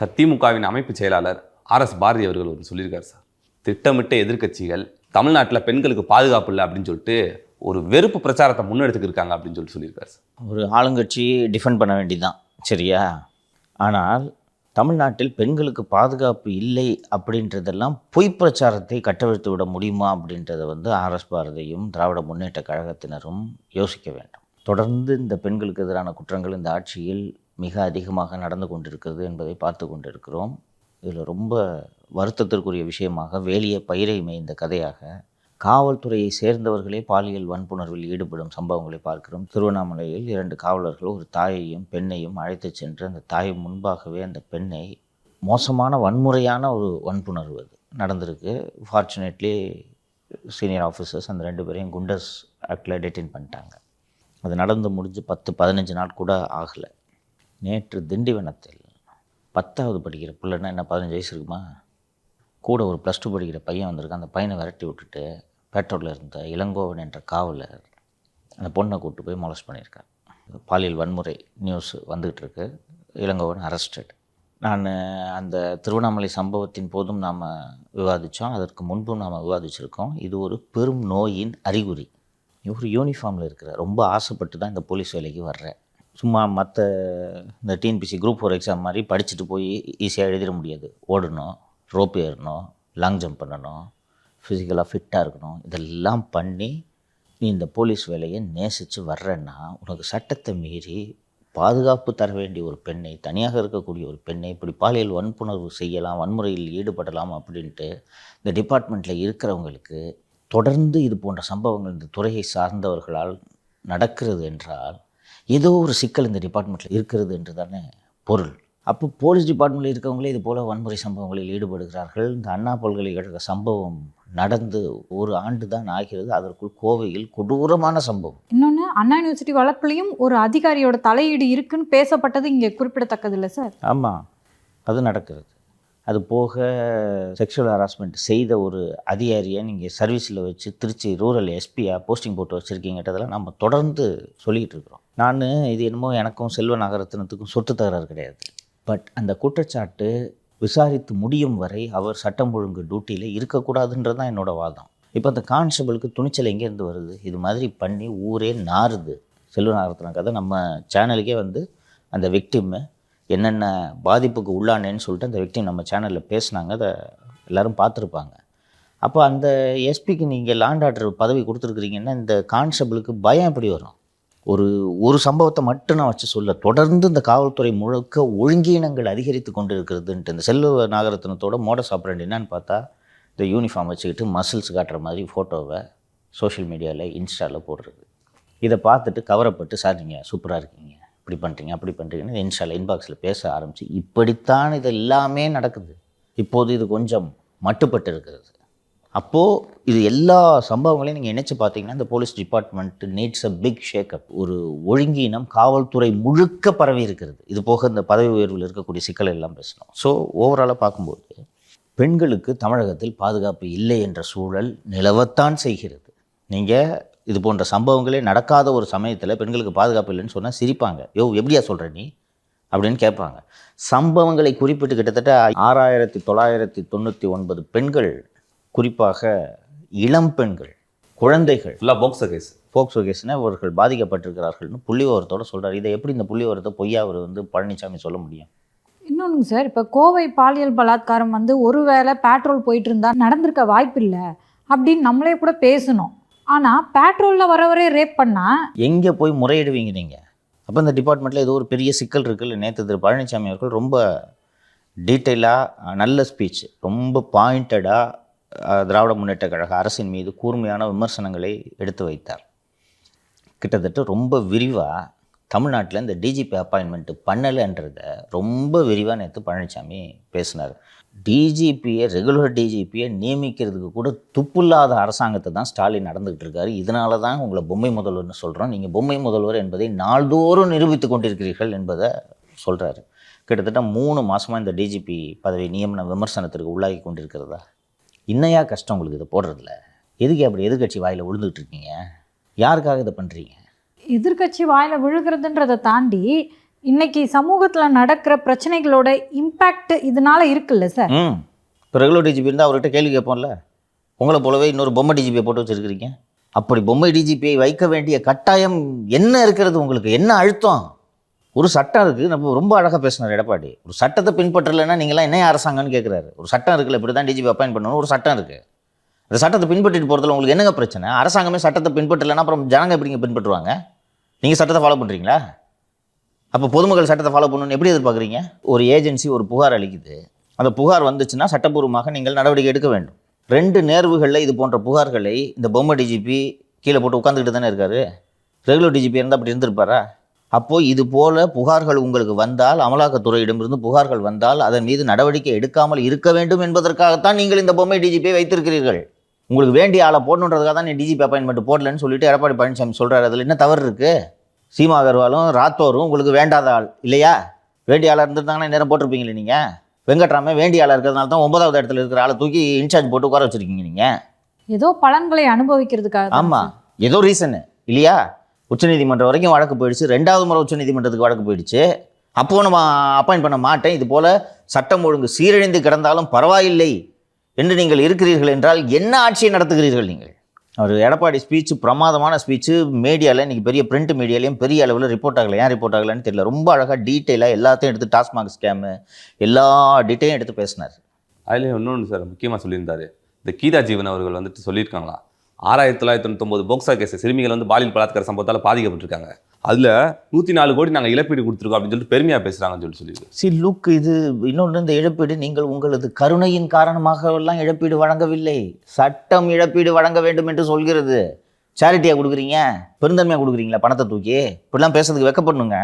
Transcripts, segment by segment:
Sir, திமுகவின் அமைப்பு செயலாளர் ஆர்.எஸ். பாரதி அவர்கள் வந்து சொல்லியிருக்காரு சார், திட்டமிட்ட எதிர்க்கட்சிகள் தமிழ்நாட்டில் பெண்களுக்கு பாதுகாப்பு இல்லை அப்படின்னு சொல்லிட்டு ஒரு வெறுப்பு பிரச்சாரத்தை முன்னெடுத்துக்கிருக்காங்க அப்படின்னு சொல்லியிருக்காரு சார். ஒரு ஆளுங்கட்சி டிஃபெண்ட் பண்ண வேண்டியதுதான், சரியா? ஆனால் தமிழ்நாட்டில் பெண்களுக்கு பாதுகாப்பு இல்லை அப்படின்றதெல்லாம் பொய் பிரச்சாரத்தை கட்டவிழ்த்து விட முடியுமா அப்படின்றத வந்து ஆர்.எஸ். பாரதியும் திராவிட முன்னேற்ற கழகத்தினரும் யோசிக்க வேண்டும். தொடர்ந்து இந்த பெண்களுக்கு எதிரான குற்றங்கள் இந்த ஆட்சியில் மிக அதிகமாக நடந்து கொண்டிருக்கிறது என்பதை பார்த்து கொண்டிருக்கிறோம். இதில் ரொம்ப வருத்தத்திற்குரிய விஷயமாக வேலிய பயிரை மேய்ந்த கதையாக காவல்துறையை சேர்ந்தவர்களே பாலியல் வன்புணர்வில் ஈடுபடும் சம்பவங்களை பார்க்கிறோம். திருவண்ணாமலையில் 2 காவலர்கள் ஒரு தாயையும் பெண்ணையும் அழைத்து சென்று அந்த தாய் முன்பாகவே அந்த பெண்ணை மோசமான வன்முறையான ஒரு வன்புணர்வு அது நடந்திருக்கு. ஃபார்ச்சுனேட்லி சீனியர் ஆஃபீஸர்ஸ் அந்த 2 பேரையும் குண்டர்ஸ் ஆக்டில் டெட்டைன் பண்ணிட்டாங்க. அது நடந்து முடிஞ்சு 10-15 நாள் கூட ஆகலை. நேற்று திண்டிவனத்தில் 10வது படிக்கிற பிள்ளைன்னா என்ன 15 வயசு இருக்குமா, கூட ஒரு +2 படிக்கிற பையன் வந்திருக்கான். அந்த பையனை விரட்டி விட்டுட்டு பேட்ரோலில் இருந்த இளங்கோவன் என்ற காவலர் அந்த பொண்ணை கூப்பிட்டு போய் மொலஸ்ட் பண்ணியிருக்கார். பாலியல் வன்முறை நியூஸ் வந்துகிட்டு இருக்கு. இளங்கோவன் அரெஸ்டட். நான் அந்த திருவண்ணாமலை சம்பவத்தின் போதும் நாம் விவாதித்தோம், அதற்கு முன்பும் நாம் விவாதிச்சிருக்கோம். இது ஒரு பெரும் நோயின் அறிகுறி. ஒரு யூனிஃபார்மில் இருக்கிற ரொம்ப ஆசைப்பட்டு தான் இந்த போலீஸ் வேலைக்கு வர்றேன். சும்மா மற்ற இந்த டிஎன்பிசி குரூப் 4 எக்ஸாம் மாதிரி படிச்சுட்டு போய் ஈஸியாக எழுதிட முடியாது. ஓடணும், ரோப் ஏறணும், லாங் ஜம்ப் பண்ணணும், ஃபிசிக்கலாக ஃபிட்டாக இருக்கணும். இதெல்லாம் பண்ணி நீ இந்த போலீஸ் வேலையை நேசித்து வர்றேன்னா உனக்கு சட்டத்தை மீறி பாதுகாப்பு தர வேண்டிய ஒரு பெண்ணை, தனியாக இருக்கக்கூடிய ஒரு பெண்ணை இப்படி பாலியல் வன்புணர்வு செய்யலாம், வன்முறையில் ஈடுபடலாம் அப்படின்ட்டு இந்த டிபார்ட்மெண்ட்டில் இருக்கிறவங்களுக்கு தொடர்ந்து இது போன்ற சம்பவங்கள் இந்த துறையை சார்ந்தவர்களால் நடக்கிறது என்றால் ஏதோ ஒரு சிக்கல் இந்த டிபார்ட்மெண்ட்டில் இருக்கிறது என்று தானே பொருள். அப்போ போலீஸ் டிபார்ட்மெண்ட்டில் இருக்கவங்களே இது போல் வன்முறை சம்பவங்களில் ஈடுபடுகிறார்கள். இந்த அண்ணா பல்கலைக்கழக சம்பவம் நடந்து 1 ஆண்டு தான் ஆகிறது. அதற்குள் கோவையில் கொடூரமான சம்பவம். இன்னொன்று, அண்ணா யூனிவர்சிட்டி வழக்குலையும் ஒரு அதிகாரியோட தலையீடு இருக்குன்னு பேசப்பட்டது இங்கே குறிப்பிடத்தக்கது இல்லை சார்? ஆமாம், அது நடக்கிறது. அது போக செக்ஷுவல் ஹராஸ்மெண்ட் செய்த ஒரு அதிகாரியை நீங்கள் சர்வீஸில் வச்சு திருச்சி ரூரல் எஸ்பியாக போஸ்டிங் போட்டு வச்சுருக்கீங்கன்றதெல்லாம் நம்ம தொடர்ந்து சொல்லிகிட்டு இருக்கிறோம். நான் இது என்னமோ எனக்கும் செல்வ நகரத்தினத்துக்கும் சொத்து தகராறு கிடையாது. பட் அந்த குற்றச்சாட்டு விசாரித்து முடியும் வரை அவர் சட்டம் ஒழுங்கு டியூட்டியில் இருக்கக்கூடாதுன்றது தான் என்னோடய வாதம். இப்போ அந்த கான்ஸ்டபிளுக்கு துணிச்சல் எங்கேருந்து வருது? இது மாதிரி பண்ணி ஊரே நாறுது. செல்வ நகரத்தின கதை நம்ம சேனலுக்கே வந்து அந்த விக்டிம்மு என்னென்ன பாதிப்புக்கு உள்ளானேன்னு சொல்லிட்டு அந்த விக்டிம் நம்ம சேனலில் பேசுனாங்க. அதை எல்லோரும் பார்த்துருப்பாங்க. அப்போ அந்த எஸ்பிக்கு நீங்கள் லாண்ட் ஆர்டர் பதவி கொடுத்துருக்குறீங்கன்னா இந்த கான்ஸ்டபிளுக்கு பயம் எப்படி வரும்? ஒரு சம்பவத்தை மட்டும் நான் வச்சு சொல்ல, தொடர்ந்து இந்த காவல்துறை முழுக்க ஒழுங்கீனங்கள் அதிகரித்து கொண்டு இருக்கிறதுன்ட்டு இந்த செல்வ நாகரத்னத்தோட மோடஸ் ஆப்ரண்டி என்னன்னு பார்த்தா இந்த யூனிஃபார்ம் வச்சுக்கிட்டு மசில்ஸ் காட்டுற மாதிரி ஃபோட்டோவை சோஷியல் மீடியாவில் இன்ஸ்டாவில் போடுறது. இதை பார்த்துட்டு கவரப்பட்டு, சார் நீங்கள் சூப்பராக இருக்கீங்க, இப்படி பண்ணுறீங்க அப்படி பண்ணுறீங்கன்னு இன்ஸ்டாவில் இன்பாக்ஸில் பேச ஆரம்பித்து இப்படித்தான் இது எல்லாமே நடக்குது. இப்போது இது கொஞ்சம் மட்டுப்பட்டு இருக்கிறது. அப்போது இது எல்லா சம்பவங்களையும் நீங்கள் நினச்சி பார்த்தீங்கன்னா இந்த police department needs a big shakeup. ஒரு ஒழுங்கீனம் காவல்துறை முழுக்க பரவி இருக்கிறது. இது போக இந்த பதவி உயர்வில் இருக்கக்கூடிய சிக்கல் எல்லாம் பேசணும். ஸோ ஓவராலாக பார்க்கும்போது பெண்களுக்கு தமிழகத்தில் பாதுகாப்பு இல்லை என்ற சூழல் நிலவத்தான் செய்கிறது. நீங்கள் இது போன்ற சம்பவங்களே நடக்காத ஒரு சமயத்தில் பெண்களுக்கு பாதுகாப்பு இல்லைன்னு சொன்னால் சிரிப்பாங்க. எப்படியா சொல்கிற நீ அப்படின்னு கேட்பாங்க. சம்பவங்களை குறிப்பிட்டு கிட்டத்தட்ட 6999 பெண்கள், குறிப்பாக இளம் பெண்கள், குழந்தைகள், போக்சோ கேஸ்னா அவர்கள் பாதிக்கப்பட்டிருக்கிறார்கள்னு புள்ளிவிவரத்தோடு சொல்கிறார். இதை எப்படி இந்த புள்ளிவிவரத்தை பொய்யா அவர் வந்து பழனிசாமி சொல்ல முடியும்? இன்னொன்றுங்க சார், இப்போ கோவை பாலியல் பலாத்காரம் வந்து ஒருவேளை பேட்ரோல் போயிட்டு இருந்தால் நடந்திருக்க வாய்ப்பு இல்லை அப்படின்னு நம்மளே கூட பேசணும். ஆனால் பேட்ரோலில் வரவரே ரேப் பண்ணால் எங்கே போய் முறையிடுவீங்க நீங்கள்? அப்போ இந்த டிபார்ட்மெண்ட்டில் ஏதோ ஒரு பெரிய சிக்கல் இருக்குல்ல. நேற்று திரு பழனிசாமி அவர்கள் ரொம்ப டீட்டெயிலாக நல்ல ஸ்பீச், ரொம்ப பாயிண்டடாக திராவிட முன்னேற்ற கழக அரசின் மீது கூர்மையான விமர்சனங்களை எடுத்து வைத்தார். கிட்டத்தட்ட ரொம்ப விரிவாக தமிழ்நாட்டில் இந்த டிஜிபி அப்பாயின்மெண்ட்டு பண்ணலைன்றத ரொம்ப விரிவாக நேற்று பழனிசாமி பேசினார். டிஜிபியை, ரெகுலர் டிஜிபியை நியமிக்கிறதுக்கு கூட துப்புல்லாத அரசாங்கத்தை தான் ஸ்டாலின் நடந்துகிட்டு இருக்காரு. இதனால தான் உங்களை பொம்மை முதல்வர்னு சொல்கிறோம். நீங்கள் பொம்மை முதல்வர் என்பதை நாள்தோறும் நிரூபித்து கொண்டிருக்கிறீர்கள் என்பதை சொல்கிறாரு. கிட்டத்தட்ட 3 மாதமாக இந்த டிஜிபி பதவி நியமன விமர்சனத்திற்கு உள்ளாகி கொண்டிருக்கிறதா? இன்னையா கஷ்டம் உங்களுக்கு இதை போடுறதில்ல? எதுக்கு அப்படி எதிர்கட்சி வாயில் விழுந்துகிட்டு இருக்கீங்க? யாருக்காக இதை பண்ணுறீங்க? எதிர்கட்சி வாயில் விழுகிறதுன்றதை தாண்டி இன்னைக்கு சமூகத்தில் நடக்கிற பிரச்சனைகளோட இம்பேக்ட் இதனால இருக்குல்ல சார்? இப்போ ரெகுலர் டிஜிபி இருந்தால் அவர்கிட்ட கேள்வி கேட்போம்ல. உங்களை போலவே இன்னொரு பொம்மை டிஜிபியை போட்டு வச்சுருக்கிறீங்க. அப்படி பொம்மை டிஜிபியை வைக்க வேண்டிய கட்டாயம் என்ன இருக்கிறது உங்களுக்கு? என்ன அழுத்தம்? ஒரு சட்டம் இருக்குது. நம்ம ரொம்ப அழகாக பேசினார் எடப்பாடி. ஒரு சட்டத்தை பின்பற்றலைன்னா நீங்களாம் என்ன அரசாங்கம்னு கேட்குறாரு. ஒரு சட்டம் இருக்குல்ல, இப்படி தான் டிஜிபி அப்பாயின் பண்ணணும், ஒரு சட்டம் இருக்குது. அந்த சட்டத்தை பின்பற்றிட்டு போகிறதுல உங்களுக்கு என்னங்க பிரச்சனை? அரசாங்கமே சட்டத்தை பின்பற்றலைன்னா அப்புறம் ஜனங்க எப்படிங்க பின்பற்றுவாங்க? நீங்கள் சட்டத்தை ஃபாலோ பண்ணுறீங்களா? அப்போ பொதுமக்கள் சட்டத்தை ஃபாலோ பண்ணணும்னு எப்படி எதிர்பார்க்குறீங்க? ஒரு ஏஜென்சி ஒரு புகார் அளிக்குது. அந்த புகார் வந்துச்சுன்னா சட்டப்பூர்வமாக நீங்கள் நடவடிக்கை எடுக்க வேண்டும். 2 நேர்வுகளில் இது போன்ற புகார்களை இந்த பொம்மை டிஜிபி கீழே போட்டு உட்காந்துக்கிட்டு தானே இருக்காரு. ரெகுலர் டிஜிபி இருந்தால் அப்படி இருந்திருப்பாரா? அப்போது இது போல் புகார்கள் உங்களுக்கு வந்தால், அமலாக்கத்துறையிடமிருந்து புகார்கள் வந்தால் அதன் மீது நடவடிக்கை எடுக்காமல் இருக்க வேண்டும் என்பதற்காகத்தான் நீங்கள் இந்த பொம்மை டிஜிபியை வைத்திருக்கிறீர்கள். உங்களுக்கு வேண்டிய ஆளை போடணுன்றதுக்காக தான் நீ டிஜிபி அப்பாயின்மெண்ட் போடலன்னு சொல்லிட்டு எடப்பாடி பழனிசாமி சொல்கிறார். அதில் என்ன தவறு இருக்குது? சீமா அகர்வாலும் ராத்தோரும் உங்களுக்கு வேண்டாத ஆள் இல்லையா? வேண்டிய ஆளாக இருந்திருந்தாங்கன்னா நேரம் போட்டிருப்பீங்களே நீங்கள். வெங்கட்ராமே வேண்டிய ஆளாக இருக்கிறதுனால தான் 9வது இடத்துல இருக்கிற ஆளை தூக்கி இன்சார்ஜ் போட்டு உட்கார வச்சுருக்கீங்க நீங்கள். ஏதோ பலன்களை அனுபவிக்கிறதுக்காக. ஆமாம், ஏதோ ரீசனு இல்லையா? உச்சநீதிமன்றம் வரைக்கும் வழக்கு போயிடுச்சு. 2வது முறை உச்சநீதிமன்றத்துக்கு வழக்கு போயிடுச்சு. அப்போது நம்ம அப்பாயின்ட் பண்ண மாட்டேன், இது போல் சட்டம் ஒழுங்கு சீரழிந்து கிடந்தாலும் பரவாயில்லை என்று நீங்கள் இருக்கிறீர்கள் என்றால் என்ன ஆட்சியை நடத்துகிறீர்கள் நீங்கள்? அவர் எடப்பாடி ஸ்பீச்சு பிரமாதமான ஸ்பீச்சு. மீடியாவில் இன்றைக்கி பெரிய பிரிண்ட் மீடியாலையும் பெரிய அளவில் ரிப்போர்ட் ஆகலை. ஏன் ரிப்போர்ட் ஆகலைன்னு தெரியல. ரொம்ப அழகாக டீட்டெயிலாக எல்லாத்தையும் எடுத்து டாஸ்மாக் ஸ்கேமு எல்லா டீட்டெயிலும் எடுத்து பேசினார். அதில் இன்னொன்று சார் முக்கியமாக சொல்லியிருந்தாரு. இந்த கீதா ஜீவன் அவர்கள் வந்துட்டு சொல்லியிருக்காங்களா, 1999 போக்சா கேஸ் சிறுமிகள் வந்து பாலியல் பலாத்கார சம்பவத்தால் பாதிக்கப்பட்டிருக்காங்க. அதில் 104 கோடி நாங்கள் இழப்பீடு கொடுத்துருக்கோம் அப்படின்னு சொல்லிட்டு பெருமையாக பேசுகிறாங்கன்னு சொல்லியிருக்கு. லுக், இது இன்னொன்று, இந்த இழப்பீடு நீங்கள் உங்களது கருணையின் காரணமாக எல்லாம் இழப்பீடு வழங்கவில்லை. சட்டம் இழப்பீடு வழங்க வேண்டும் என்று சொல்கிறது. சேரிட்டியாக கொடுக்குறீங்க, பெருந்தன்மையாக கொடுக்குறீங்களா பணத்தை தூக்கி? இப்படிலாம் பேசுறதுக்கு வெக்கப்படணுங்க.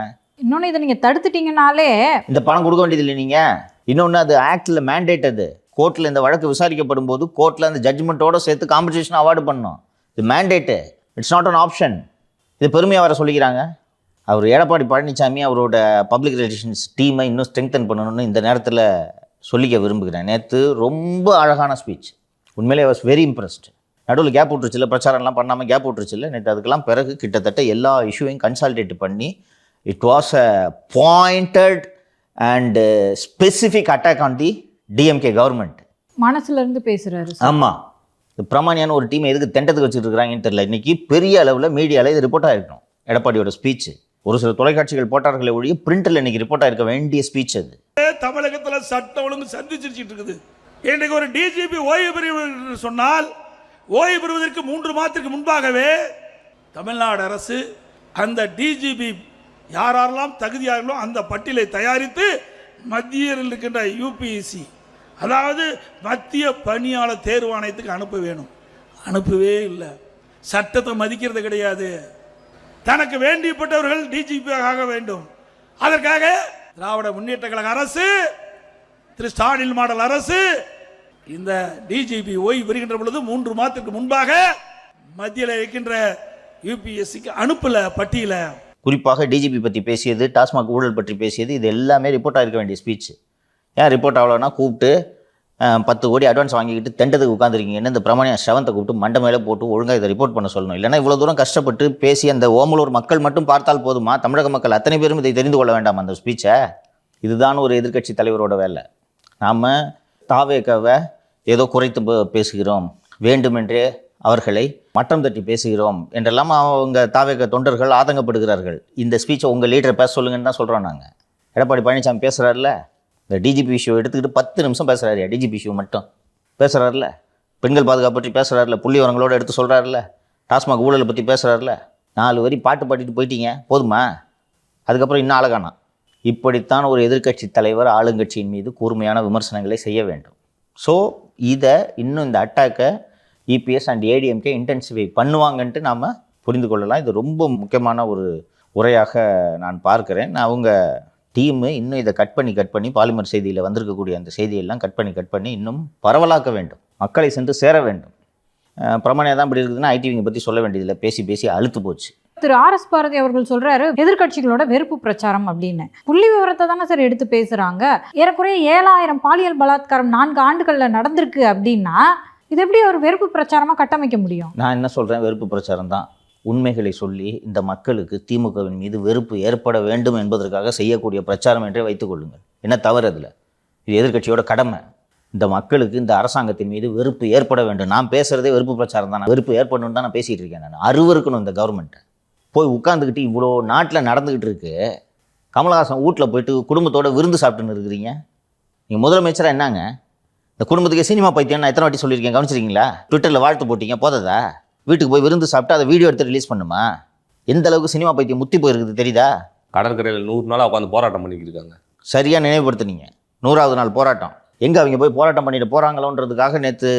இன்னொன்று, இதை நீங்கள் தடுத்துட்டீங்கனாலே இந்த பணம் கொடுக்க வேண்டியதில்லை நீங்கள். இன்னொன்று, அது ஆக்டில் மேண்டேட். அது கோர்ட்டில் இந்த வழக்கு விசாரிக்கப்படும் போது கோர்ட்டில் அந்த ஜட்ஜ்மெண்ட்டோடு சேர்த்து காம்பன்சேஷன் அவார்டு பண்ணணும். இது mandate, it's not an option. இது பெருமையாக வர சொல்லிக்கிறாங்க. அவர் எடப்பாடி பழனிசாமி அவரோட பப்ளிக் ரிலேஷன்ஸ் டீமை இன்னும் ஸ்ட்ரெங்தன் பண்ணணும்னு இந்த நேரத்தில் சொல்லிக்க விரும்புகிறேன். நேற்று ரொம்ப அழகான ஸ்பீச். உண்மையிலே வாஸ் வெரி இம்ப்ரெஸ்ட். நடுவில் கேப் விட்டுருச்சில்ல, பிரச்சாரம்லாம் பண்ணாமல் கேப் விட்டுருச்சில்ல. நேற்று அதுக்கெல்லாம் பிறகு கிட்டத்தட்ட எல்லா இஷ்யூவையும் கன்சால்டேட் பண்ணி it was a pointed and specific attack on the DMK government. மனசுல இருந்து பேசுறாரு. ஆமாம், இது பிரமாணியான ஒரு டீமை எதுக்கு தெண்டத்துக்கு வச்சுட்டு இருக்கிறாங்கன்னு தெரியல. இன்றைக்கி பெரிய அளவில் மீடியாவில் இது ரிப்போர்ட் ஆகிருக்கணும். எடப்பாடியோட ஸ்பீச் ஒரு சில தொலைக்காட்சிகள் போட்டார்களை ஒழிய பிரிண்டில் இன்னைக்கு ரிப்போர்ட் ஆகிருக்க வேண்டிய ஸ்பீச் அது. தமிழகத்தில் சட்ட ஒழுங்கு சந்திச்சிட்டு இருக்குது. இன்றைக்கு ஒரு டிஜிபி ஓய்வு பெறுவது சொன்னால், ஓய்வு பெறுவதற்கு 3 மாதத்திற்கு முன்பாகவே தமிழ்நாடு அரசு அந்த டிஜிபி யாரெல்லாம் தகுதியார்களோ அந்த பட்டியலை தயாரித்து மத்தியில் இருக்கின்ற யூபிஎஸ்சி, அதாவது மத்திய பணியாளர் தேர்வாணையத்துக்கு அனுப்ப வேணும். அனுப்பவே இல்லை. சட்டத்தை மதிக்கிறது கிடையாது. தனக்கு வேண்டியப்பட்டவர்கள் டிஜிபி ஆக வேண்டும். அதற்காக திராவிட முன்னேற்ற கழக அரசு, திரு ஸ்டாலின் மாடல் அரசு இந்த டிஜிபி ஓய்வு பெறுகின்ற பொழுது 3 மாதத்துக்கு முன்பாக மத்தியில் இருக்கின்ற யூபிஎஸ்சிக்கு அனுப்பல பட்டியலை. குறிப்பாக டிஜிபி பற்றி பேசியது, டாஸ்மாக் ஊழல் பற்றி பேசியது, இது எல்லாமே ரிப்போர்ட் ஆகிருக்க வேண்டிய ஸ்பீச். ஏன் ரிப்போர்ட் ஆகலைன்னா கூப்பிட்டு 10 கோடி அட்வான்ஸ் வாங்கிக்கிட்டு தெண்டத்துக்கு உட்காந்துருக்கீங்கன்னு இந்த பிரமாணிய செவந்தை கூப்பிட்டு மண்டை மேலே போட்டு ஒழுங்காக இதை ரிப்போர்ட் பண்ண சொல்லணும். இல்லைனா இவ்வளோ தூரம் கஷ்டப்பட்டு பேசி அந்த ஓமலூர் மக்கள் மட்டும் பார்த்தால் போதுமா? தமிழக மக்கள் அத்தனை பேரும் இதை தெரிந்து கொள்ள வேண்டாம் அந்த ஸ்பீச்சை? இதுதான் ஒரு எதிர்க்கட்சி தலைவரோட வேலை. நாம் தாவேக்காவை ஏதோ குறைத்து பேசுகிறோம், வேண்டுமென்றே அவர்களை மட்டம் தட்டி பேசுகிறோம் என்றெல்லாம் அவங்க தாவேக்க தொண்டர்கள் ஆதங்கப்படுகிறார்கள். இந்த ஸ்பீச்சை உங்கள் லீடரை பேச சொல்லுங்கன்னு தான் சொல்கிறோம் நாங்கள். எடப்பாடி பழனிசாமி பேசுகிறாருல, இந்த டிஜிபி இஷ்யூ எடுத்துக்கிட்டு 10 நிமிஷம் பேசுகிறாரு. டிஜிபி இஷ்யூ மட்டும் பேசுகிறாருல, பெண்கள் பாதுகாப்பு பற்றி பேசுகிறாருல, புள்ளி விவரங்களோடு எடுத்து சொல்கிறாருல, டாஸ்மாக் ஊழலை பற்றி பேசுகிறாருல, 4 வரி பாட்டு பாடிட்டு போயிட்டீங்க, போதுமா? அதுக்கப்புறம் இன்னும் அழகானா. இப்படித்தான் ஒரு எதிர்க்கட்சி தலைவர் ஆளுங்கட்சியின் மீது கூர்மையான விமர்சனங்களை செய்ய வேண்டும். ஸோ இதை இன்னும் இந்த அட்டாக்கை இபிஎஸ் அண்ட் ஏடிஎம்கே இன்டென்சிஃபை பண்ணுவாங்கன்ட்டு நாம் புரிந்து கொள்ளலாம். இது ரொம்ப முக்கியமான ஒரு உரையாக நான் பார்க்குறேன். அவங்க டீமு இன்னும் இதை கட் பண்ணி பாலிமர் செய்தியில் வந்திருக்கக்கூடிய அந்த செய்தியெல்லாம் கட் பண்ணி இன்னும் பரவலாக்க வேண்டும், மக்களை சென்று சேர வேண்டும். பிரமாணியாக தான் இப்படி இருக்குதுன்னா ஐடிவிங்க பற்றி சொல்ல வேண்டியதில்லை, பேசி அழுத்து போச்சு. திரு ஆர்எஸ் பாரதி அவர்கள் சொல்றாரு எதிர்க்கட்சிகளோட வெறுப்பு பிரச்சாரம் அப்படின்னு. புள்ளி விவரத்தை தானே சார் எடுத்து பேசுறாங்க. ஏறக்குறைய 7000 பாலியல் பலாத்காரம் 4 ஆண்டுகளில் நடந்திருக்கு அப்படின்னா இது எப்படி ஒரு வெறுப்பு பிரச்சாரமாக கட்டமைக்க முடியும்? நான் என்ன சொல்கிறேன், வெறுப்பு பிரச்சாரம் தான். உண்மைகளை சொல்லி இந்த மக்களுக்கு திமுகவின் மீது வெறுப்பு ஏற்பட வேண்டும் என்பதற்காக செய்யக்கூடிய பிரச்சாரம் என்றே வைத்துக்கொள்ளுங்கள். என்ன தவறு அதில்? இது எதிர்க்கட்சியோட கடமை. இந்த மக்களுக்கு இந்த அரசாங்கத்தின் மீது வெறுப்பு ஏற்பட வேண்டும். நான் பேசுகிறதே வெறுப்பு பிரச்சாரம் தான். வெறுப்பு ஏற்படணும்னு தான் நான் பேசிகிட்டு இருக்கேன். நான் அருவருக்கணும் இந்த கவர்மெண்ட்டை. போய் உட்காந்துக்கிட்டு இவ்வளோ நாட்டில் நடந்துக்கிட்டு இருக்கு, கமலஹாசன் வீட்டில் போயிட்டு குடும்பத்தோடு விருந்து சாப்பிட்டுன்னு இருக்கிறீங்க. நீங்கள் முதலமைச்சராக என்னங்க இந்த குடும்பத்துக்கு சினிமா பைத்தியம் நான் எத்தனை வாட்டி சொல்லியிருக்கேன், கவனிச்சிருக்கீங்களா? ட்விட்டரில் வாழ்த்து போட்டிங்க போததா? வீட்டுக்கு போய் விருந்து சாப்பிட்டு அதை வீடியோ எடுத்து ரிலீஸ் பண்ணுமா? எந்த அளவுக்கு சினிமா பைத்தியம் முத்தி போயிருக்குது தெரியுதா? கடற்கரையில் 100 நாளாக உட்காந்து போராட்டம் பண்ணிக்கிட்டு இருக்காங்க. சரியாக நினைவுபடுத்துனீங்க. 100வது நாள் போராட்டம். எங்கே அவங்க போய் போராட்டம் பண்ணிட்டு போகிறாங்களோன்றதுக்காக நேற்று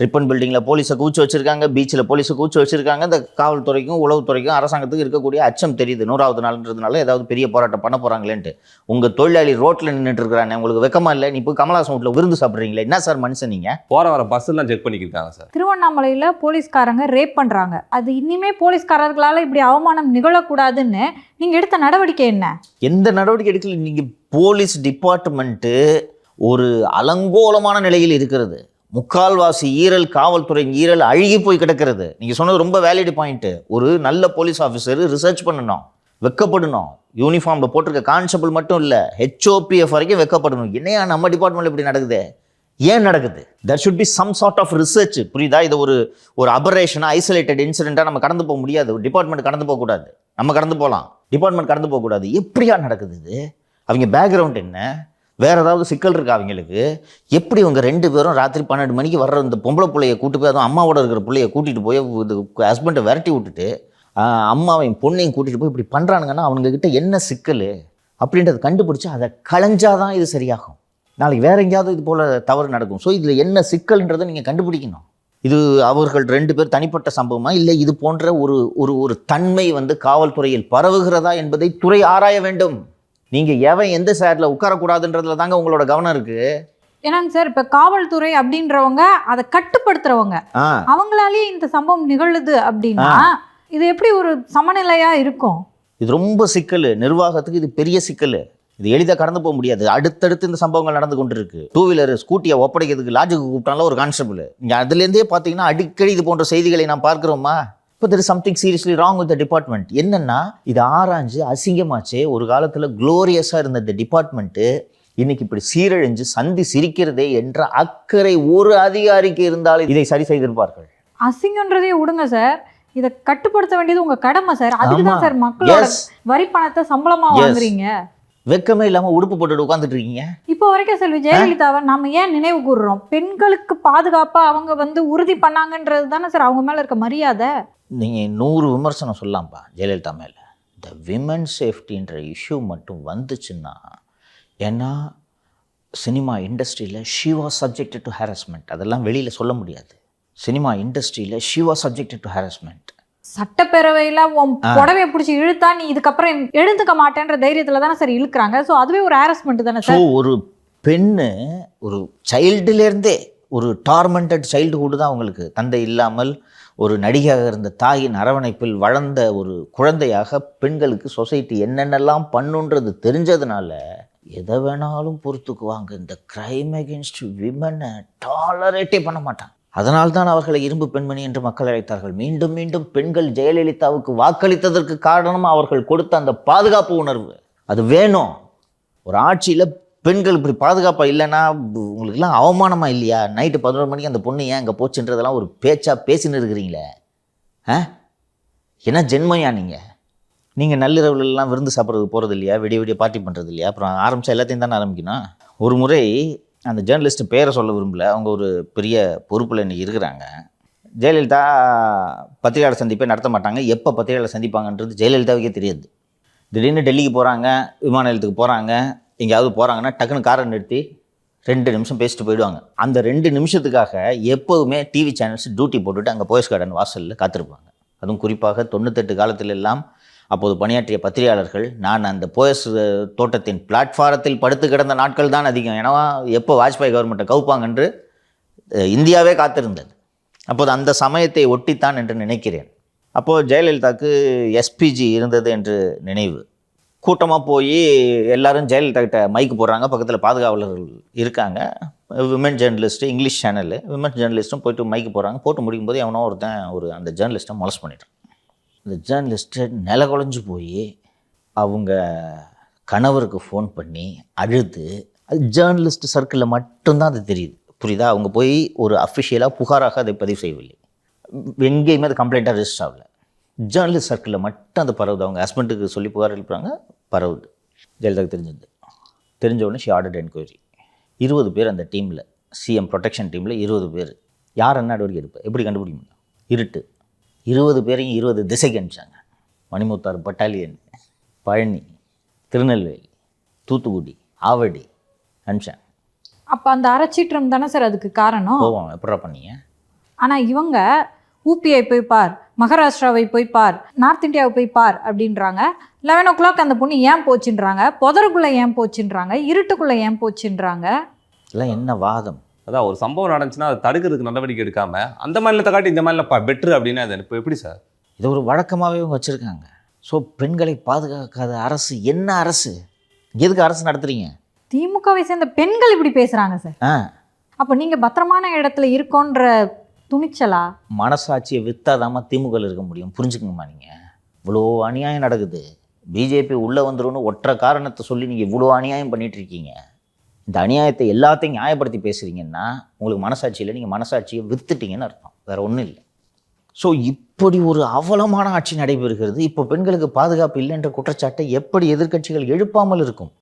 ரிப்பன் பில்டிங்கில் போலீஸை கூச்சு வச்சுருக்காங்க, பீச்சில் போலீஸை கூச்சு வச்சுருக்காங்க. இந்த காவல்துறைக்கும் உளவுத்துறைக்கும் அரசாங்கத்துக்கு இருக்கக்கூடிய அச்சம் தெரியுது. 100வது நாள்ன்றதுனால ஏதாவது பெரிய போராட்டம் பண்ண போகிறாங்களேன்ட்டு. உங்கள் தொழிலாளி ரோட்டில் நின்றுட்டு இருக்கிறானே, உங்களுக்கு வெக்கமா இல்லை? நீ போய் கமலஹாசன் வீட்டில் விருந்து சாப்பிட்றீங்களே, என்ன சார் மனுஷன் நீங்கள்? போகிற வர பஸ்ஸெல்லாம் செக் பண்ணிக்கிட்டு இருக்காங்க சார். திருவண்ணாமலையில் போலீஸ்காரங்க ரேப் பண்ணுறாங்க. அது இனிமே போலீஸ்காரர்களால் இப்படி அவமானம் நிகழக்கூடாதுன்னு நீங்கள் எடுத்த நடவடிக்கை என்ன? எந்த நடவடிக்கை எடுக்கல. நீங்கள் போலீஸ் டிபார்ட்மெண்ட்டு ஒரு அலங்கோலமான நிலையில் இருக்கிறது. முக்கால்வாசி ஈரல், காவல்துறை ஈரல் அழுகி போய் கிடக்கிறது. நீங்கள் சொன்னது ரொம்ப வேலிட் பாயிண்ட்டு. ஒரு நல்ல போலீஸ் ஆஃபீஸர் ரிசர்ச் பண்ணணும், வெக்கப்படணும். யூனிஃபார்மில் போட்டிருக்க கான்ஸ்டபிள் மட்டும் இல்லை, HOPF வரைக்கும் வெக்கப்படணும். என்னையா நம்ம டிபார்ட்மெண்ட்டில் இப்படி நடக்குது? ஏன் நடக்குது? That should be some sort of research. புரியுதா? இது ஒரு அபரேஷனாக, ஐசோலேட்டட் இன்சிடென்ட்டாக நம்ம கடந்து போக முடியாது. டிபார்ட்மெண்ட் கடந்து போகக்கூடாது. நம்ம கடந்து போகலாம், டிபார்ட்மெண்ட் கடந்து போகக்கூடாது. எப்படியா நடக்குது இது? அவங்க பேக்ரவுண்ட் என்ன? வேறு ஏதாவது சிக்கல் இருக்கா அவங்களுக்கு? எப்படி இவங்க 2 பேரும் ராத்திரி 12 மணிக்கு வர்ற இந்த பொம்பளை பிள்ளையை கூட்டு போய், அதுவும் அம்மாவோட இருக்கிற பிள்ளையை கூட்டிகிட்டு போய் இது ஹஸ்பண்டை விரட்டி விட்டுட்டு அம்மாவையும் பொண்ணையும் கூட்டிகிட்டு போய் இப்படி பண்ணுறானுங்கன்னா அவங்கக்கிட்ட என்ன சிக்கல் அப்படின்றத கண்டுபிடிச்சி அதை களைஞ்சாதான் இது சரியாகும். நாளைக்கு வேற எங்கேயாவது இது போல் தவறு நடக்கும். ஸோ இதில் என்ன சிக்கல்ன்றதை நீங்கள் கண்டுபிடிக்கணும். இது அவர்கள் 2 பேர் தனிப்பட்ட சம்பவமா, இல்லை இது போன்ற ஒரு தன்மை காவல்துறையில் பரவுகிறதா என்பதை துறை ஆராய வேண்டும். நீங்கள் எவன் எந்த சேரில் உட்காரக்கூடாதுன்றதுல தாங்க உங்களோட கவனம் இருக்கு. ஏன்னாங்க சார், இப்போ காவல்துறை அப்படின்றவங்க அதை கட்டுப்படுத்துறவங்க, அவங்களாலேயே இந்த சம்பவம் நிகழுது அப்படின்னா இது எப்படி ஒரு சமநிலையா இருக்கும்? இது ரொம்ப சிக்கல். நிர்வாகத்துக்கு இது பெரிய சிக்கல். இது எளிதாக கடந்து போக முடியாது. அடுத்தடுத்து இந்த சம்பவங்கள் நடந்து கொண்டு இருக்கு. 2 வீலர் ஸ்கூட்டியை ஒப்படைக்கிறதுக்கு லாட்ஜுக்கு கூப்பிட்டாலும் ஒரு கான்ஸ்டபிள். இங்கே அதுலேருந்தே பார்த்தீங்கன்னா அடிக்கடி இது போன்ற செய்திகளை நாம் பார்க்குறோமா? இப்போ there is something seriously wrong with the department. என்னென்னா இது ஆராய்ஞ்சு அசிங்கமாச்சு. ஒரு காலத்தில் க்ளோரியஸாக இருந்த இந்த டிபார்ட்மெண்ட்டு இன்னைக்கு இப்படி சீரழிஞ்சு சந்தி சிரிக்கிறதே என்ற அக்கறை ஒரு அதிகாரிக்கு இருந்தாலும் இதை சரி செய்திருப்பார்கள். அசிங்கன்றதே விடுங்க சார், இதை கட்டுப்படுத்த வேண்டியது உங்க கடமை சார். அதுக்கு தான் சார் மக்களோட வரி பணத்தை சம்பளமா வாங்குறீங்க. வெக்கமே இல்லாமல் உடுப்பு போட்டுட்டு உட்காந்துட்டு இருக்கீங்க. இப்போ வரைக்கும் செல்வி ஜெயலலிதாவை நம்ம ஏன் நினைவு கூறுறோம்? பெண்களுக்கு பாதுகாப்பாக அவங்க உறுதி பண்ணாங்கன்றது தானே சார் அவங்க மேலே இருக்க மரியாதை. நீங்கள் 100 விமர்சனம் சொல்லலாம்ப்பா ஜெயலலிதா மேலே. இந்த விமன் சேஃப்டின்ற இஷ்யூ மட்டும் வந்துச்சுன்னா, ஏன்னா சினிமா இண்டஸ்ட்ரியில் she was subjected to harassment. அதெல்லாம் வெளியில் சொல்ல முடியாது. சினிமா இண்டஸ்ட்ரியில் she was subjected to harassment. சட்டப்பேரவையில் உன் புடவையை பிடிச்சி இழுத்தா நீ இதுக்கப்புறம் எழுந்துக்க மாட்டேன்ற தைரியத்தில் தானே சார் இழுக்கிறாங்க. ஸோ அதுவே ஒரு ஹாரஸ்மெண்ட் தானே சார். ஒரு பெண்ணு ஒரு சைல்டுலேருந்தே ஒரு டார்மெண்டட் சைல்டுஹுட் தான் அவங்களுக்கு. தந்தை இல்லாமல் ஒரு நடிகையாக இருந்த தாயின் அரவணைப்பில் வளர்ந்த ஒரு குழந்தையாக பெண்களுக்கு சொசைட்டி என்னென்னலாம் பண்ணுன்றது தெரிஞ்சதுனால எதை வேணாலும் பொறுத்துக்குவாங்க. இந்த கிரைம் அகென்ஸ்ட் விமனை டாலரேட்டே பண்ண மாட்டாங்க. அதனால்தான் அவர்களை இரும்பு பெண்மணி என்று மக்கள் அழைத்தார்கள். மீண்டும் மீண்டும் பெண்கள் ஜெயலலிதாவுக்கு வாக்களித்ததற்கு காரணம் அவர்கள் கொடுத்த அந்த பாதுகாப்பு உணர்வு. அது வேணும். ஒரு ஆட்சியில் பெண்கள் இப்படி பாதுகாப்பாக இல்லைன்னா உங்களுக்குலாம் அவமானமாக இல்லையா? நைட்டு 11 மணிக்கு அந்த பொண்ணு ஏன் அங்கே போச்சுன்றதெல்லாம் ஒரு பேச்சாக பேசின்னு இருக்கிறீங்களே. என்ன ஜென்மையா நீங்கள் நள்ளிரவுலாம் விருந்து சாப்பிட்றது போகிறது இல்லையா? விடிய விடிய பார்ட்டி பண்ணுறது இல்லையா? அப்புறம் ஆரம்பித்தா எல்லாத்தையும் தானே ஆரம்பிக்கணும். ஒரு முறை அந்த ஜேர்னலிஸ்ட் பேரை சொல்ல விரும்பல, அவங்க ஒரு பெரிய பொறுப்பில் இன்றைக்கி இருக்கிறாங்க. ஜெயலலிதா பத்திரிகையாளர் சந்திப்பே நடத்த மாட்டாங்க. எப்போ பத்திரிகையாளர் சந்திப்பாங்கன்றது ஜெயலலிதாவுக்கே தெரியாது. திடீர்னு டெல்லிக்கு போகிறாங்க, விமான நிலையத்துக்கு போகிறாங்க, எங்கேயாவது போகிறாங்கன்னா டக்குன்னு காரை நிறுத்தி 2 நிமிஷம் பேசிட்டு போயிடுவாங்க. அந்த 2 நிமிஷத்துக்காக எப்போதுமே டிவி சேனல்ஸ் டியூட்டி போட்டுட்டு அங்கே போயஸ் கார்டன் வாசலில் காத்திருப்பாங்க. அதுவும் குறிப்பாக 98 காலத்தில் எல்லாம் அப்போது பணியாற்றிய பத்திரிகையாளர்கள், நான் அந்த போயஸ் தோட்டத்தின் பிளாட்ஃபாரத்தில் படுத்து கிடந்த நாட்கள் தான் அதிகம். ஏன்னா எப்போ வாஜ்பாய் கவர்மெண்ட்டை கவுப்பாங்கன்று இந்தியாவே காத்திருந்தது. அப்போது அந்த சமயத்தை ஒட்டித்தான் என்று நினைக்கிறேன். அப்போது ஜெயலலிதாவுக்கு எஸ்பிஜி இருந்தது என்று நினைவு. கூட்டமாக போய் எல்லாரும் ஜெயலலிதா கிட்ட மைக்கு போடுறாங்க. பக்கத்தில் பாதுகாவலர்கள் இருக்காங்க. Women journalist, English channel women ஜேர்னலிஸ்ட்டும் போய்ட்டு மைக்கு போடுறாங்க. போட்டு முடிக்கும்போது எவனோ ஒருத்தன் அந்த ஜேர்னலிஸ்ட்டை மொலஸ்ட் பண்ணிட்டான். இந்த ஜேர்னலிஸ்ட்டு நில குலைஞ்சு போய் அவங்க கணவருக்கு ஃபோன் பண்ணி அழுது, அது ஜேர்னலிஸ்ட் சர்க்கிளில் மட்டும்தான் அது தெரியுது. புரியுதா? அவங்க போய் ஒரு அஃபிஷியலாக புகாராக அதை பதிவு செய்யவில்லை, எங்கேயுமே அது கம்ப்ளைண்ட்டாக ரெஜிஸ்டர் ஆகலை. ஜேர்னலிஸ்ட் சர்க்கிளில் மட்டும் அது பரவுது. அவங்க ஹஸ்பண்டுக்கு சொல்லி புகார் எழுப்புறாங்க, பரவுது. ஜெயலலிதாவுக்கு தெரிஞ்சது. தெரிஞ்ச உடனே ஷி ஆர்டர்ட் என்கொயரி. 20 பேர் அந்த டீமில், சிஎம் ப்ரொடெக்ஷன் டீமில் 20 பேர். யார் என்ன நடவடிக்கை எடுப்பேன், எப்படி கண்டுபிடிக்க முடியும்? இருட்டு. 20 பேரையும் 20 திசைக்கு அனுப்பிச்சாங்க. மணிமுத்தாறு பட்டாலியன், பழனி, திருநெல்வேலி, தூத்துக்குடி, ஆவடி அனுப்பிச்சாங்க. அப்போ அந்த அறச்சீற்றம் தானே சார் அதுக்கு காரணம். போவோம், எப்படா பண்ணீங்க? ஆனால் இவங்க ஊபிஐ போய் பார், மகாராஷ்டிராவை போய் பார், நார்த் இந்தியாவை போய் பார் அப்படின்றாங்க. 11 o'clock அந்த பொண்ணு ஏன் போச்சுன்றாங்க, புதருக்குள்ளே ஏன் போச்சுன்றாங்க, இருட்டுக்குள்ளே ஏன் போச்சுன்றாங்க. இதெல்லாம் என்ன வாதம்? அதான் ஒரு சம்பவம் நடந்துச்சுன்னா அதை தடுக்கிறதுக்கு நடவடிக்கை எடுக்காம அந்த மாநிலத்தை காட்டி இந்த மாநிலம் பெட்ரு அப்படின்னா அது இப்போ எப்படி சார்? இதை ஒரு வழக்கமாகவே இவங்க வச்சுருக்காங்க. ஸோ பெண்களை பாதுகாக்காத அரசு என்ன அரசு? எதுக்கு அரசு நடத்துறீங்க? திமுகவை சேர்ந்த பெண்கள் இப்படி பேசுகிறாங்க சார். ஆ, அப்போ நீங்கள் பத்திரமான இடத்துல இருக்கோன்ற துணிச்சலா? மனசாட்சியை வித்தாதாம திமுக இருக்க முடியும். புரிஞ்சுக்கணுமா நீங்கள்? இவ்வளோ அநியாயம் நடக்குது. பிஜேபி உள்ளே வந்துரும்னு ஒற்றை காரணத்தை சொல்லி நீங்கள் இவ்வளோ அநியாயம் பண்ணிட்டு இருக்கீங்க. இந்த அநியாயத்தை எல்லாத்தையும் நியாயப்படுத்தி பேசுகிறீங்கன்னா உங்களுக்கு மனசாட்சி இல்லை, நீங்கள் மனசாட்சியை வித்துட்டீங்கன்னு அர்த்தம், வேறு ஒன்றும் இல்லை. ஸோ இப்படி ஒரு அவலமான ஆட்சி நடைபெறுகிறது. இப்போ பெண்களுக்கு பாதுகாப்பு இல்லைன்ற குற்றச்சாட்டை எப்படி எதிர்க்கட்சிகள் எழுப்பாமல் இருக்கும்?